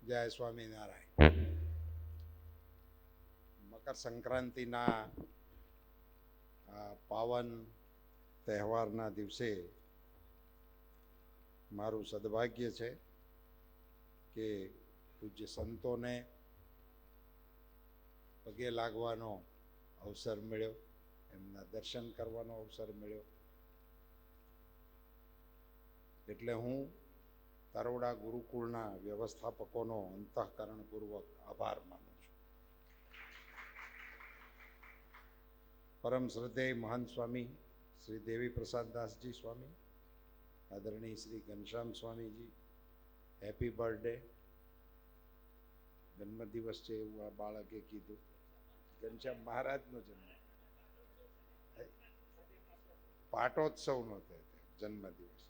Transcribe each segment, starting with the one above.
જય સ્વામિનારાયણ. મકર સંક્રાંતિના આ પાવન તહેવારના દિવસે મારું સદભાગ્ય છે કે પૂજ્ય સંતોને પગે લાગવાનો અવસર મળ્યો, એમના દર્શન કરવાનો અવસર મળ્યો. એટલે હું તરોડા ગુરુકુળના વ્યવસ્થાપકોનો અંતઃકરણપૂર્વક આભાર માનું છું. પરમ શ્રદ્ધેય મહંત સ્વામી શ્રી દેવી પ્રસાદદાસજી સ્વામી, આદરણીય શ્રી ઘનશ્યામ સ્વામીજી, હેપી બર્થડે. જન્મદિવસ છે એવું આ બાળકે કીધું. ઘનશ્યામ મહારાજનો જન્મ, પાટોત્સવનો જન્મદિવસ છે.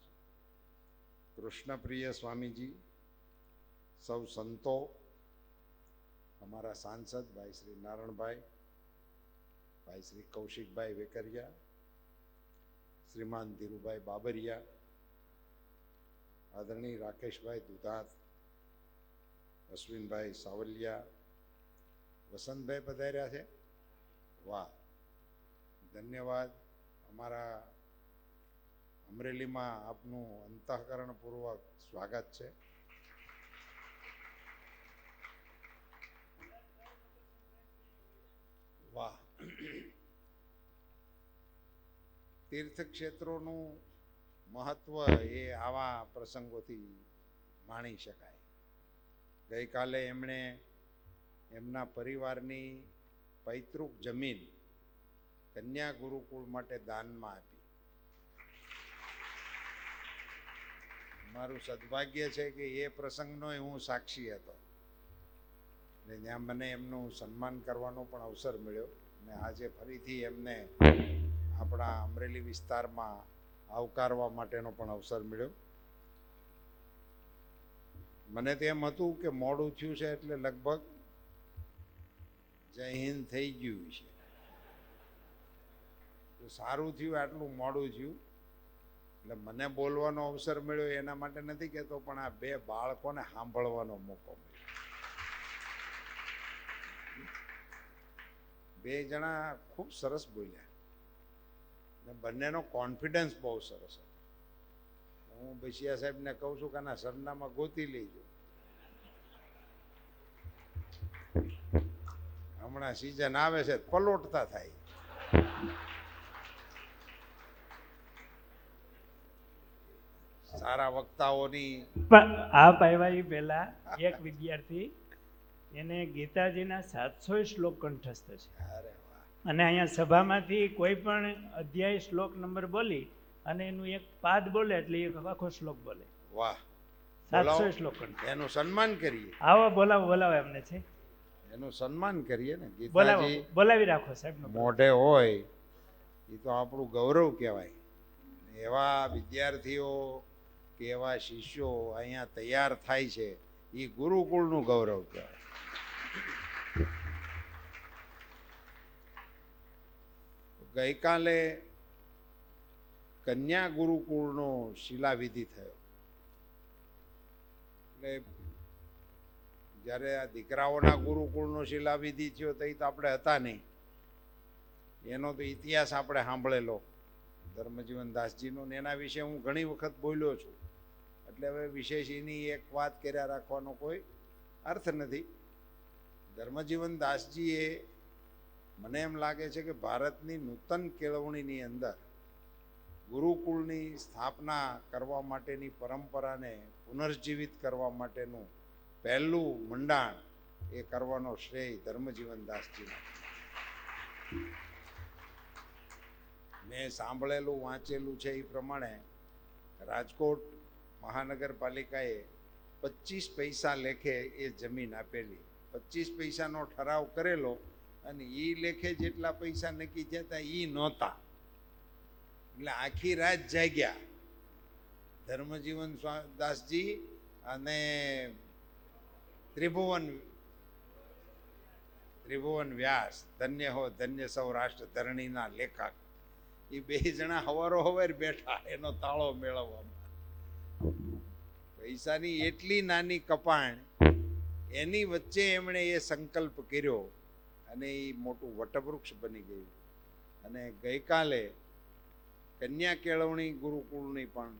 કૃષ્ણપ્રિય સ્વામીજી, સૌ સંતો, અમારા સાંસદ ભાઈ શ્રી નારણભાઈ, ભાઈ શ્રી કૌશિકભાઈ વેકરિયા, શ્રીમાન ધીરુભાઈ બાબરિયા, આદરણીય રાકેશભાઈ દુધાત, અશ્વિનભાઈ સાવલિયા, વસંતભાઈ પધાર્યા છે. વાહ, ધન્યવાદ. અમારા અમરેલીમાં આપનું અંતઃકરણપૂર્વક સ્વાગત છે. વાહ. તીર્થક્ષેત્રોનું મહત્વ એ આવા પ્રસંગોથી માણી શકાય. ગઈકાલે એમણે એમના પરિવારની પૈતૃક જમીન કન્યા ગુરુકુળ માટે દાનમાં આપી. મારું સદભાગ્ય છે કે એ પ્રસંગનો હું સાક્ષી હતો ને ત્યાં મને એમનું સન્માન કરવાનો પણ અવસર મળ્યો ને આજે ફરીથી એમને આપણા અમરેલી વિસ્તારમાં આવકારવા માટેનો પણ અવસર મળ્યો. મને તો એમ હતું કે મોડું થયું છે એટલે લગભગ જય હિન્દ થઈ ગયું છે. તો સારું થયું આટલું મોડું થયું. એટલે મને બોલવાનો અવસર મળ્યો એના માટે નથી કહેતો, પણ આ બે બાળકોને સાંભળવાનો મોકો મળ્યો. બે જણા ખૂબ સરસ બોલ્યા ને બંનેનો કોન્ફિડન્સ બહુ સરસ હતો. હું બસિયા સાહેબને કહું છું કે ના સરનામા ગોતી લેજો, હમણાં સિઝન આવે છે પલોટતા થાય. સારા વક્તાઓની આ પાયવાઈ પહેલા એક વિદ્યાર્થી એને ગીતાજીના 700 શ્લોક કંઠસ્થ છે. અરે વાહ. અને અહીંયા સભામાંથી કોઈ પણ અધ્યાય શ્લોક નંબર બોલી અને એનું એક પાદ બોલે એટલે એક આખો શ્લોક બોલે. વાહ. 700 શ્લોક કંઠસ્થ. એનું સન્માન કરીએ. આવો બોલાવો એમને છે. એનું સન્માન કરીએ ને. બોલાવો, ગીતાજી બોલાવી રાખો સાહેબ. મોઢે હોય એ તો આપણું ગૌરવ કહેવાય. એવા વિદ્યાર્થીઓ કે એવા શિષ્યો અહીંયા તૈયાર થાય છે એ ગુરુકુળનું ગૌરવ કહેવાય. ગઈકાલે કન્યા ગુરુકુળનો શિલાવિધિ થયો. એટલે જ્યારે આ દીકરાઓના ગુરુકુળનો શિલાવિધિ થયો તો એ તો આપણે હતા નહીં. એનો તો ઇતિહાસ આપણે સાંભળેલો ધર્મજીવન દાસજીનો, ને એના વિશે હું ઘણી વખત બોલ્યો છું. એટલે હવે વિશેષ એની એક વાત કર્યા રાખવાનો કોઈ અર્થ નથી. ધર્મજીવન દાસજીએ, મને એમ લાગે છે કે ભારતની નૂતન કેળવણીની અંદર ગુરુકુળની સ્થાપના કરવા માટેની પરંપરાને પુનર્જીવિત કરવા માટેનું પહેલું મંડાણ એ કરવાનો શ્રેય ધર્મજીવન દાસજીનો. મેં સાંભળેલું વાંચેલું છે એ પ્રમાણે રાજકોટ મહાનગરપાલિકાએ 25 પૈસા લેખે એ જમીન આપેલી. 25 પૈસાનો ઠરાવ કરેલો અને એ લેખે જેટલા પૈસા નક્કી થયા હતા એ નહોતા. એટલે આખી રાત જાગ્યા ધર્મજીવન દાસજી અને ત્રિભુવન વ્યાસ, ધન્ય હો ધન્ય સૌરાષ્ટ્ર ધરણીના લેખક. એ બે જણા હવારો હવાર બેઠા એનો તાળો મેળવવામાં. પૈસાની એટલી નાની કપાણ એની વચ્ચે એમણે એ સંકલ્પ કર્યો અને એ મોટું વટવૃક્ષ બની ગયું. અને ગઈકાલે કન્યા કેળવણી ગુરુકુળની પણ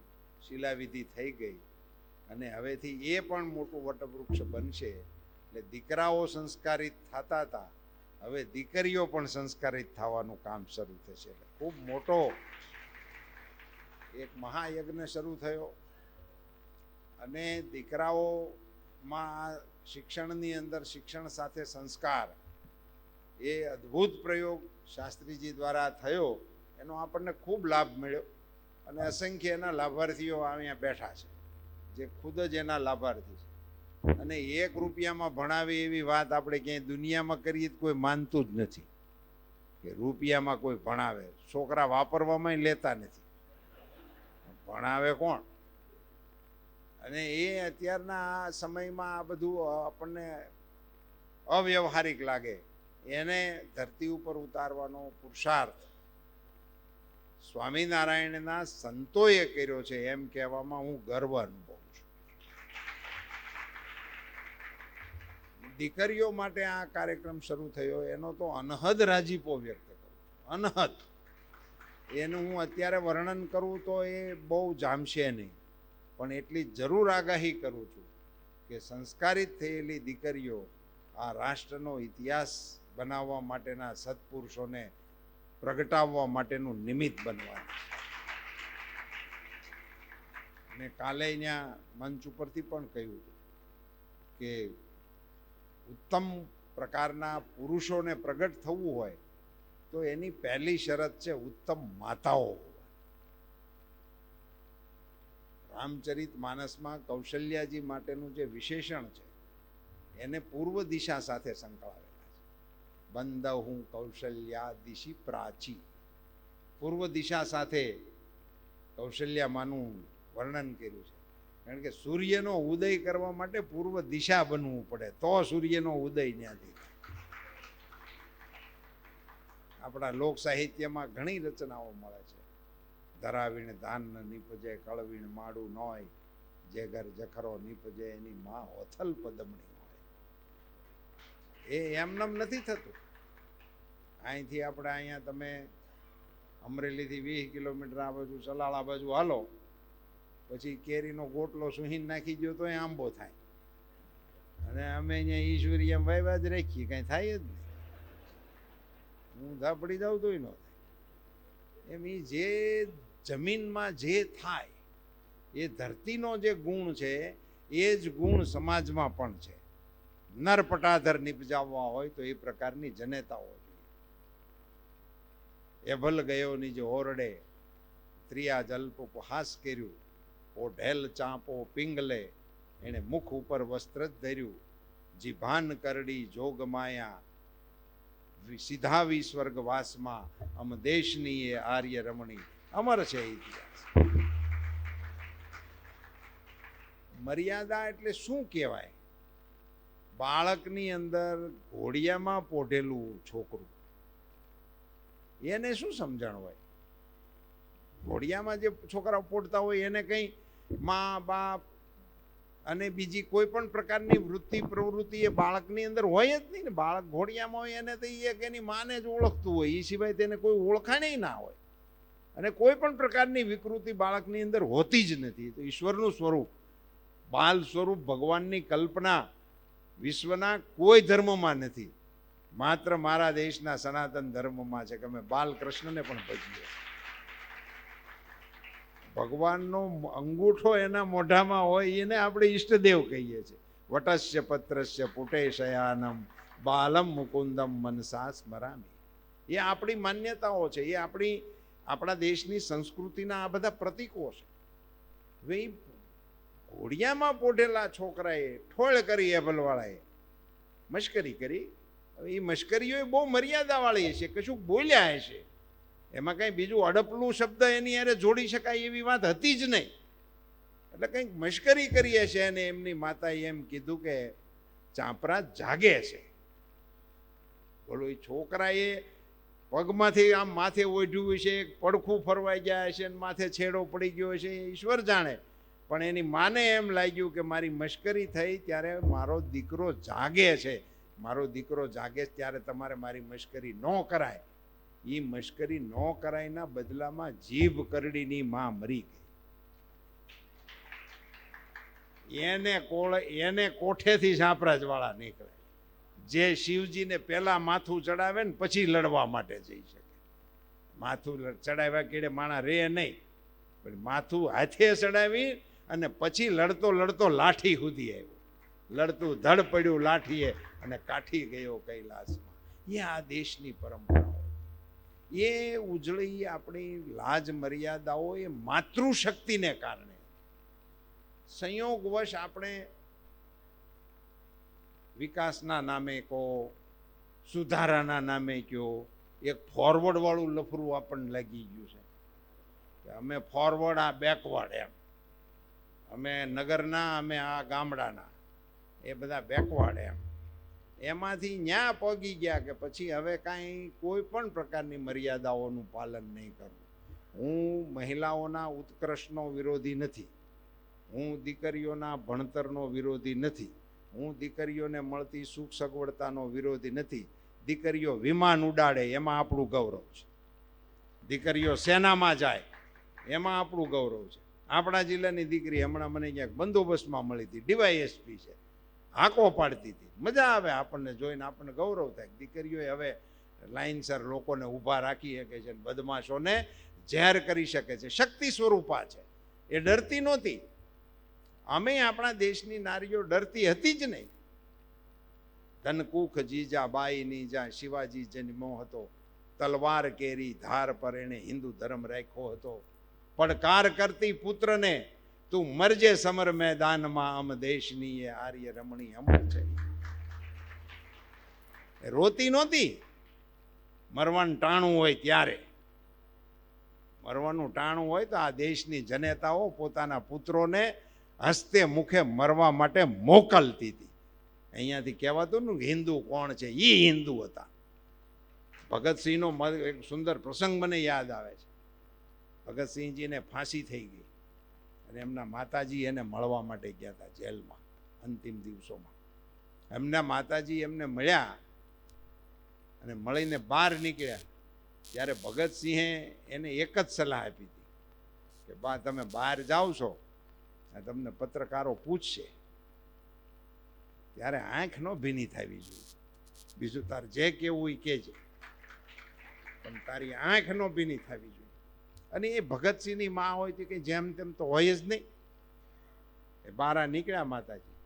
શિલાવિધિ થઈ ગઈ અને હવેથી એ પણ મોટું વટવૃક્ષ બનશે. એટલે દીકરાઓ સંસ્કારિત થતા હતા, હવે દીકરીઓ પણ સંસ્કારિત થવાનું કામ શરૂ થશે. એટલે ખૂબ મોટો એક મહાયજ્ઞ શરૂ થયો. અને દીકરાઓમાં શિક્ષણની અંદર શિક્ષણ સાથે સંસ્કાર એ અદ્ભુત પ્રયોગ શાસ્ત્રીજી દ્વારા થયો, એનો આપણને ખૂબ લાભ મળ્યો. અને અસંખ્ય એના લાભાર્થીઓ અહીંયા બેઠા છે જે ખુદ જ એના લાભાર્થી છે. અને 1 રૂપિયામાં ભણાવે એવી વાત આપણે ક્યાંય દુનિયામાં કરીએ તો કોઈ માનતું જ નથી કે રૂપિયામાં કોઈ ભણાવે. છોકરા વાપરવામાં લેતા નથી, ભણાવે કોણ? અને એ અત્યારના સમયમાં આ બધું આપણને અવ્યવહારિક લાગે, એને ધરતી ઉપર ઉતારવાનો પુરુષાર્થ સ્વામિનારાયણના સંતોએ કર્યો છે એમ કહેવામાં હું ગર્વ અનુભવું છું. દીકરીઓ માટે આ કાર્યક્રમ શરૂ થયો એનો તો અનહદ રાજીપો વ્યક્ત કરું છું, અનહદ. એનું હું અત્યારે વર્ણન કરું તો એ બહુ જામશે નહીં, પણ એટલી જરૂર આગાહી કરું છું કે સંસ્કારિત થયેલી દીકરીઓ આ રાષ્ટ્રનો ઇતિહાસ બનાવવા માટેના સત્પુરુષોને પ્રગટાવવા માટેનું નિમિત્ત બનવાનું. મેં કાલે અહીંયા મંચ ઉપરથી પણ કહ્યું કે ઉત્તમ પ્રકારના પુરુષોને પ્રગટ થવું હોય તો એની પહેલી શરત છે ઉત્તમ માતાઓ. રામચરિત માનસમાં કૌશલ્યાજી માટેનું જે વિશેષણ છે એને પૂર્વ દિશા સાથે સંકળાવેલા છે. બંધ હું કૌશલ્યા દિશી પ્રાચી. પૂર્વ દિશા સાથે કૌશલ્યામાંનું વર્ણન કર્યું છે. કારણ કે સૂર્યનો ઉદય કરવા માટે પૂર્વ દિશા બનવું પડે તો સૂર્યનો ઉદય ત્યાંથી. આપણા લોક સાહિત્યમાં ઘણી રચનાઓ મળે છે. ધરાવીણ ધાન નીપજે, કળવીણ માડું નોય, જે ઘર જખરો નીપજે એની માં ઓથલ પદમણી હોય. એ એમનેમ નથી થતું. અહીંથી આપણે અહીંયા તમે અમરેલીથી 20 કિલોમીટર આ બાજુ સલાળા બાજુ હાલો, પછી કેરીનો ગોટલો સુહીન નાખી ગયો તો એ આંબો થાય. અને અમે અહીંયા ઈશ્વરી એમ વાવ્યા જ રાખીએ, કાંઈ થાય જ નહીં. હું ધાપડી જાઉં તોય ન થાય. એમ એ જે જમીનમાં જે થાય એ ધરતીનો જે ગુણ છે એ જ ગુણ સમાજમાં પણ છે. નરપટાધર નિપજાવવા હોય તો એ પ્રકારની જનેતાઓ જોઈએ. એભલ ગયો નિજ ઓરડે, ત્રિયા જલ્પ ઉપહાસ કર્યું, ઓ ઢેલ ચાંપો પિંગલે, એણે મુખ ઉપર વસ્ત્ર જ ધર્યું, જીભાન કરડી જોગ માયા, સીધાવી સ્વર્ગવાસમાં, અમ દેશની એ આર્ય રમણી. અમર છે ઇતિહાસ. મર્યાદા એટલે શું કહેવાય? બાળકની અંદર ઘોડિયામાં પોઢેલું છોકરું, એને શું સમજણ હોય? ઘોડિયામાં જે છોકરાઓ પોઢતા હોય એને કંઈ મા બાપ અને બીજી કોઈ પણ પ્રકારની વૃત્તિ પ્રવૃત્તિ એ બાળકની અંદર હોય જ નહીં ને. બાળક ઘોડિયામાં હોય એને તો એક એની માને જ ઓળખતું હોય, એ સિવાય તેને કોઈ ઓળખાણ ના હોય. અને કોઈ પણ પ્રકારની વિકૃતિ બાળકની અંદર હોતી જ નથી. તો ઈશ્વરનું સ્વરૂપ, બાલ સ્વરૂપ, ભગવાનની કલ્પના વિશ્વના કોઈ ધર્મમાં નથી, માત્ર મારા દેશના સનાતન ધર્મમાં છે કે અમે બાલકૃષ્ણને પણ ભજીએ. ભગવાનનો અંગૂઠો એના મોઢામાં હોય એને આપણે ઈષ્ટદેવ કહીએ છીએ. વટસ્ય પત્રસ્ય પુટે શયાનમ બાલમ મુકુંદમ મનસા સ્મરામી. એ આપણી માન્યતાઓ છે, એ આપણા દેશની સંસ્કૃતિના આ બધા પ્રતીકો છે. હવે ઘોડિયામાં પોઢેલા છોકરાએ ઠોળ કરી એભલવાળાએ મશ્કરી કરી. હવે એ મશ્કરીઓ બહુ મર્યાદાવાળી હશે, કશું બોલ્યા હશે, એમાં કંઈ બીજું અડપલું શબ્દ એની યારે જોડી શકાય એવી વાત હતી જ નહીં. એટલે કંઈક મશ્કરી કરી હશે અને એમની માતાએ એમ કીધું કે ચાંપરા જાગે છે. બોલો, એ છોકરાએ પગમાંથી આમ માથે ઓઢ્યું હશે, પડખું ફરવાઈ ગયા હશે, માથે છેડો પડી ગયો હશે, ઈશ્વર જાણે. પણ એની માને એમ લાગ્યું કે મારી મશ્કરી થઈ ત્યારે મારો દીકરો જાગે છે, મારો દીકરો જાગે છે ત્યારે તમારે મારી મશ્કરી ન કરાય. એ મશ્કરી ન કરાયના બદલામાં જીભ કરડીની માં મરી ગઈ. એને કોઠેથી સાંપરાજવાળા નીકળે, જે શિવજીને પહેલા માથું ચડાવે ને પછી લડવા માટે જઈ શકે. માથું ચડાવ્યા કેડે માણા રે નહીં, પણ માથું હાથે ચડાવી અને પછી લડતો લડતો લાઠી સુધી આવ્યો, લડતું ધડ પડ્યું લાઠીએ અને કાઠી ગયો કૈલાસમાં. એ આ દેશની પરંપરાઓ, એ ઉજળી આપણી લાજ મર્યાદાઓ એ માતૃશક્તિને કારણે. સંયોગવશ આપણે વિકાસના નામે કહો, સુધારાના નામે કહો, એક ફોરવર્ડ વાળું લફરું આપણને લાગી ગયું છે કે અમે ફોરવર્ડ, આ બેકવર્ડ. એમ અમે નગરના, અમે આ ગામડાના, એ બધા બેકવર્ડ. એમાંથી ન્યા પગી ગયા કે પછી હવે કાંઈ કોઈ પણ પ્રકારની મર્યાદાઓનું પાલન નહીં કરવું. હું મહિલાઓના ઉત્કર્ષનો વિરોધી નથી, હું દીકરીઓના ભણતરનો વિરોધી નથી, હું દીકરીઓને મળતી સુખ સગવડતાનો વિરોધી નથી. દીકરીઓ વિમાન ઉડાડે એમાં આપણું ગૌરવ છે, દીકરીઓ સેનામાં જાય એમાં આપણું ગૌરવ છે. આપણા જિલ્લાની દીકરી હમણાં મને ક્યાંક બંદોબસ્તમાં મળી હતી, ડીવાયએસપી છે, હાંકો પાડતી હતી. મજા આવે આપણને જોઈને, આપણને ગૌરવ થાય. દીકરીઓએ હવે લાઇનસર લોકોને ઊભા રાખી શકે છે, બદમાશોને ઝેર કરી શકે છે, શક્તિ સ્વરૂપા છે. એ ડરતી નહોતી. અમે આપણા દેશની નારીઓ ડરતી હતી જ નહીં. ધનકુખ જીજા બાઈની જ્યાં શિવાજી જન્મો હતો, તલવાર કેરી ધાર પર એણે હિન્દુ ધર્મ રાખ્યો હતો. પડકાર કરતી પુત્રને તું મરજે સમર મેદાનમાં, અમ દેશની એ આર્ય રમણી અમર છે. રોતી નહોતી. મરવાનું ટાણું હોય ત્યારે, મરવાનું ટાણું હોય તો આ દેશની જનેતાઓ પોતાના પુત્રોને હસ્તે મુખે મરવા માટે મોકલતી હતી. અહીંયાથી કહેવાતું ને હિન્દુ કોણ છે, એ હિન્દુ હતા. ભગતસિંહનો એક સુંદર પ્રસંગ મને યાદ આવે છે. ભગતસિંહજીને ફાંસી થઈ ગઈ અને એમના માતાજી એને મળવા માટે ગયા હતા જેલમાં અંતિમ દિવસોમાં. એમના માતાજી એમને મળ્યા અને મળીને બહાર નીકળ્યા ત્યારે ભગતસિંહે એને એક જ સલાહ આપી હતી કે બા, તમે બહાર જાઓ છો, તમને પત્રકારો પૂછશે ત્યારે આંખ ન ભીની થવી જોઈએ. બીજું તાર જે કેવું એ કહેજે, પણ તારી આંખ ન ભીની થવી જોઈએ. અને એ ભગતસિંહની માં હોય તો કે જેમ તેમ તો હોય જ નહીં. એ બારા નીકળ્યા માતાજી,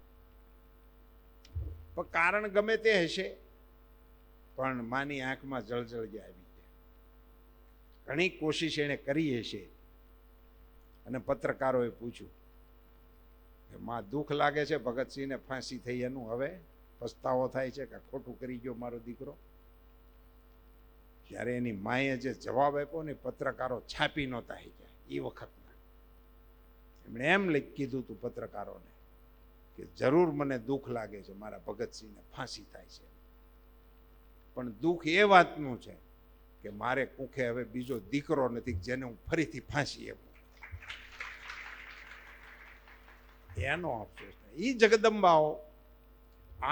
પણ કારણ ગમે તે હશે, પણ માની આંખમાં જળજળિયા આવી ગયા. ઘણી કોશિશ એણે કરી હશે. અને પત્રકારોએ પૂછ્યું કે માં, દુઃખ લાગે છે ભગતસિંહને ફાંસી થઈ એનું, હવે પસ્તાવો થાય છે કે ખોટું કરી ગયો મારો દીકરો? ત્યારે એની માએ જે જવાબ આપ્યો ને, પત્રકારો છાપી નહોતા ગયા એ વખતના. એમણે એમ કીધું હતું પત્રકારોને કે જરૂર મને દુઃખ લાગે છે મારા ભગતસિંહને ફાંસી થાય છે, પણ દુઃખ એ વાતનું છે કે મારે કુખે હવે બીજો દીકરો નથી જેને હું ફરીથી ફાંસી આપું. એનો અફસોસ નહીં. એ જગદંબાઓ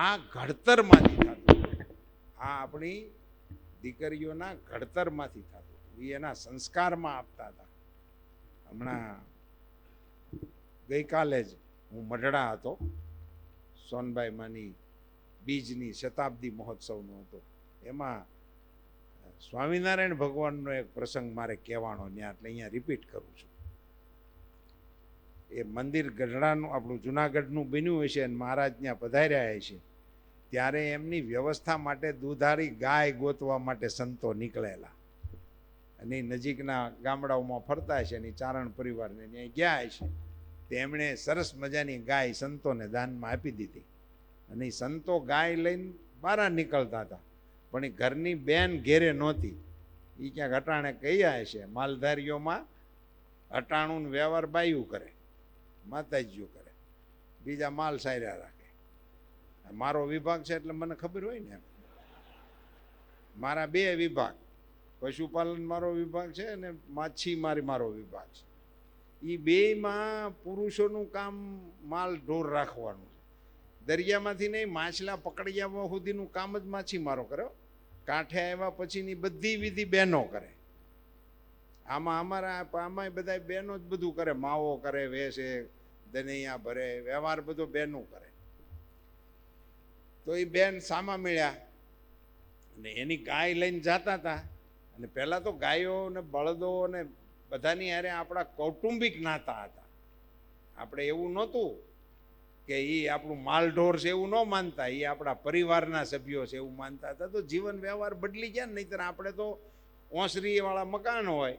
આ ઘડતરમાંથી થતું, આ આપણી દીકરીઓના ઘડતરમાંથી થતું, એ એના સંસ્કારમાં આપતા હતા. હમણાં ગઈકાલે જ હું મઢડા હતો, સોનબાઈ માની બીજની શતાબ્દી મહોત્સવનો હતો. એમાં સ્વામિનારાયણ ભગવાનનો એક પ્રસંગ મારે કહેવાનો ત્યાં, એટલે અહીંયા રિપીટ કરું છું. એ મંદિર ગઢડાનું આપણું જુનાગઢનું બન્યું હશે અને મહારાજ ત્યાં પધાર્યા હશે, ત્યારે એમની વ્યવસ્થા માટે દુધારી ગાય ગોતવા માટે સંતો નીકળેલા અને નજીકના ગામડાઓમાં ફરતા હશે અને ચારણ પરિવારને ત્યાં ગયા હશે. તેમણે સરસ મજાની ગાય સંતોને દાનમાં આપી દીધી અને એ સંતો ગાય લઈને બહાર નીકળતા હતા, પણ એ ઘરની બેન ઘેરે નહોતી. એ ક્યાંક અટાણે કયા હશે. માલધારીઓમાં અટાણું વ્યવહાર બાયું કરે, માતાજીઓ કરે, બીજા માલ સાર્યા રાખે. મારો વિભાગ છે એટલે મને ખબર હોય ને. મારા બે વિભાગ, પશુપાલન મારો વિભાગ છે અને માછીમારી મારો વિભાગ છે. એ બેયમાં પુરુષોનું કામ માલ ઢોર રાખવાનું છે. દરિયામાંથી નહીં, માછલા પકડી આવવા સુધીનું કામ જ માછીમારો કરે. કાંઠે આવ્યા પછીની બધી વિધિ બહેનો કરે. આમાં બધા બહેનો જ બધું કરે. માવો કરે, વેસે, દનૈયા ભરે, વ્યવહાર બધો બહેનો કરે. તો એ બેન સામા મળ્યા અને એની ગાય લઈને જતા હતા. અને પહેલાં તો ગાયો ને બળદો ને બધાની હારે આપણા કૌટુંબિક નાતા હતા. આપણે એવું નહોતું કે એ આપણું માલઢોર છે એવું ન માનતા, એ આપણા પરિવારના સભ્યો છે એવું માનતા હતા. તો જીવન વ્યવહાર બદલી ગયા ને. નહીંતર આપણે તો ઓસરીવાળા મકાન હોય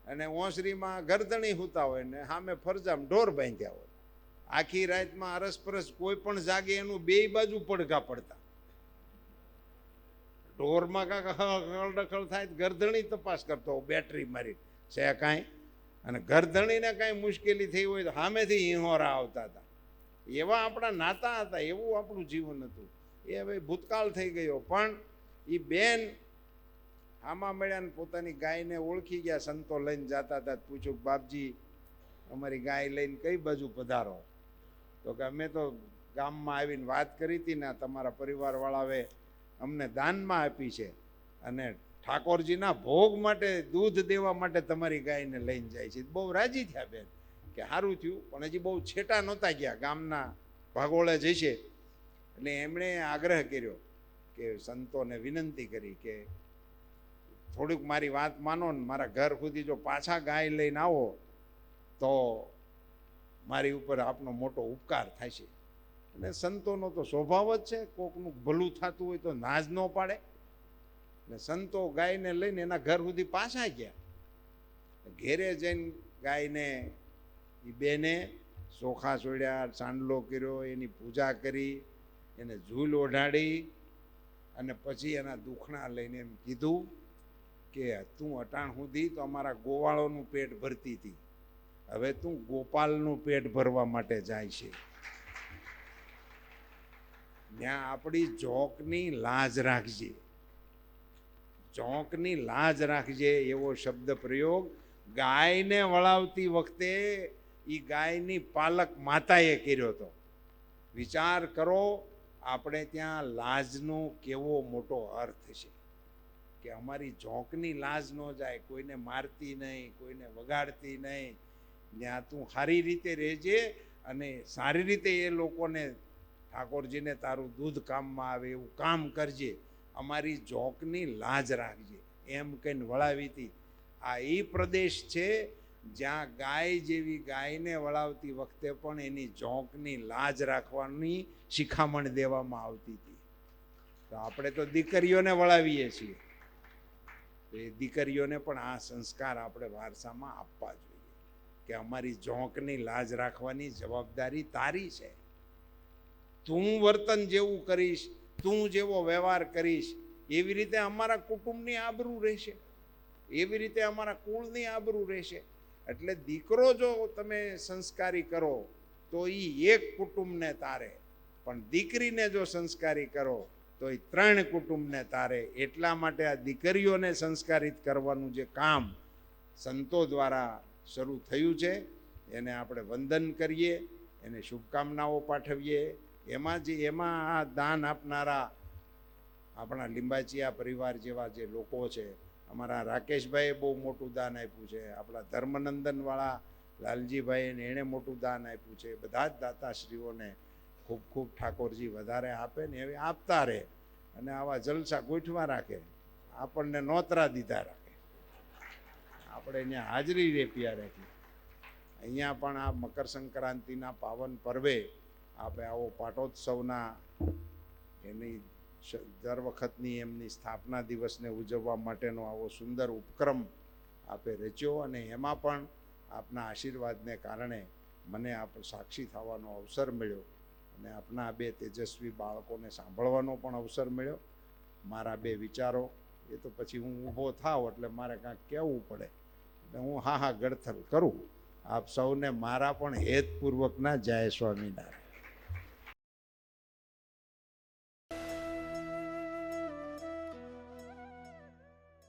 અને ઓસરીમાં ગરદણી સૂતા હોય ને સામે ફરજામ ઢોર બાંધ્યા હોય. આખી રાતમાં અરસપરસ કોઈ પણ જાગે એનું બે બાજુ પડઘા પડતા. ઢોરમાં કાંક હળડખળ થાય, ગરદણી તપાસ કરતો બેટરી મારી છે કાંઈ, અને ગરદણીને કાંઈ મુશ્કેલી થઈ હોય તો સામેથી હિંહોરા આવતા હતા. એવા આપણા નાતા હતા, એવું આપણું જીવન હતું. એ હવે ભૂતકાળ થઈ ગયો. પણ એ બેન આમાં મળ્યા ને પોતાની ગાયને ઓળખી ગયા. સંતો લઈને જતા હતા. પૂછ્યું, બાપજી અમારી ગાય લઈને કઈ બાજુ પધારો? તો કે અમે તો ગામમાં આવીને વાત કરી હતી ને તમારા પરિવારવાળાએ અમને દાનમાં આપી છે અને ઠાકોરજીના ભોગ માટે દૂધ દેવા માટે તમારી ગાયને લઈને જાય છે. બહુ રાજી થયા બેન કે સારું થયું. પણ હજી બહુ છેટા નહોતા ગયા, ગામના ભાગોળે જશે. એટલે એમણે આગ્રહ કર્યો કે સંતોને વિનંતી કરી કે થોડુંક મારી વાત માનો ને મારા ઘર સુધી જો પાછા ગાય લઈને આવો તો મારી ઉપર આપનો મોટો ઉપકાર થશે. અને સંતોનો તો સ્વભાવ જ છે, કોકનું ભલું થતું હોય તો નાજ ન પાડે. ને સંતો ગાયને લઈને એના ઘર સુધી પાછા ગયા. ઘેરે જઈને ગાયને એ બેને ચોખા છોડ્યા, ચાંદલો કર્યો, એની પૂજા કરી, એને ઝૂલ ઓઢાડી અને પછી એના દુખણા લઈને એમ કીધું કે તું અટાણ સુધી તો અમારા ગોવાળોનું પેટ ભરતી હતી, હવે તું ગોપાલનું પેટ ભરવા માટે જાય છે. ત્યાં આપણી જોકની લાજ રાખજે, જોકની લાજ રાખજે એવો શબ્દ પ્રયોગ ગાયને વળાવતી વખતે એ ગાયની પાલક માતાએ કર્યો હતો. વિચાર કરો, આપણે ત્યાં લાજનો કેવો મોટો અર્થ છે કે અમારી જોકની લાજ ન જાય, કોઈને મારતી નહીં, કોઈને વગાડતી નહીં. ત્યાં તું સારી રીતે રહેજે અને સારી રીતે એ લોકોને ઠાકોરજીને તારું દૂધ કામમાં આવે એવું કામ કરજે, અમારી જોકની લાજ રાખજે, એમ કહીને વળાવી હતી. આ એ પ્રદેશ છે જ્યાં ગાય જેવી ગાયને વળાવતી વખતે પણ એની જોકની લાજ રાખવાની શિખામણ દેવામાં આવતી હતી. તો આપણે તો દીકરીઓને વળાવીએ છીએ, તો એ દીકરીઓને પણ આ સંસ્કાર આપણે વારસામાં આપવા જોઈએ કે અમારી જોકની લાજ રાખવાની જવાબદારી તારી છે. તું વર્તન જેવું કરીશ, તું જેવો વ્યવહાર કરીશ, એવી રીતે અમારા કુટુંબની આબરૂ રહેશે, એવી રીતે અમારા કુળની આબરૂ રહેશે. એટલે દીકરો જો તમે સંસ્કારી કરો તો એ એક કુટુંબને તારે, પણ દીકરીને જો સંસ્કારી કરો તો એ 3 કુટુંબને તારે. એટલા માટે આ દીકરીઓને સંસ્કારિત કરવાનું જે કામ સંતો દ્વારા શરૂ થયું છે એને આપણે વંદન કરીએ, એને શુભકામનાઓ પાઠવીએ. એમાં આ દાન આપનારા આપણા લીંબાચિયા પરિવાર જેવા જે લોકો છે, અમારા રાકેશભાઈએ બહુ મોટું દાન આપ્યું છે, આપણા ધર્મનંદનવાળા લાલજીભાઈને એણે મોટું દાન આપ્યું છે. બધા જ દાતાશ્રીઓને ખૂબ ખૂબ ઠાકોરજી વધારે આપે ને એવી આપતા રહે અને આવા જલસા ગોઠવા રાખે, આપણને નોતરા દીધા રાખે, આપણે અહીંયા હાજરી રેપિયા રાખી. અહીંયા પણ આ મકર સંક્રાંતિના પાવન પર્વે આપણે આવો પાટોત્સવના એની દર વખતની એમની સ્થાપના દિવસને ઉજવવા માટેનો આવો સુંદર ઉપક્રમ આપે રચ્યો અને એમાં પણ આપના આશીર્વાદને કારણે મને આપ સાક્ષી થવાનો અવસર મળ્યો અને આપના 2 તેજસ્વી બાળકોને સાંભળવાનો પણ અવસર મળ્યો. મારા 2 વિચારો એ તો પછી હું ઊભો થાવ એટલે મારે કાંઈક કહેવું પડે એટલે હું હા ગડથલ કરું. આપ સૌને મારા પણ હેતપૂર્વકના જય સ્વામિનારાયણ.